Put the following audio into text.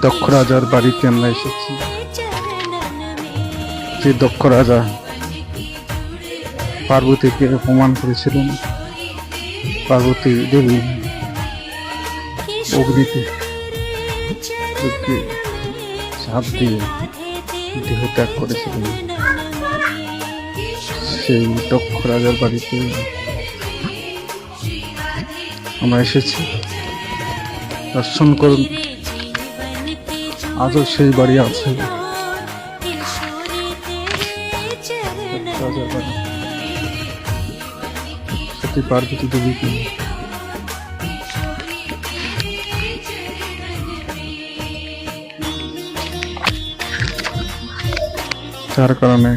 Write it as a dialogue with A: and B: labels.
A: দক্ষ রাজার বাড়িতে আমরা এসেছি। যে দক্ষ রাজা পার্বতীকে অপমান করেছিলেন, পার্বতী দেবী অগ্নিতে চাপ দিয়ে দেহ ত্যাগ করেছিলেন, সেই দক্ষ রাজার বাড়িতে আমরা এসেছি। দর্শন করুন, আজও সেই বাড়ি আছে। সতী পার্বতী দেবীকে যার কারণে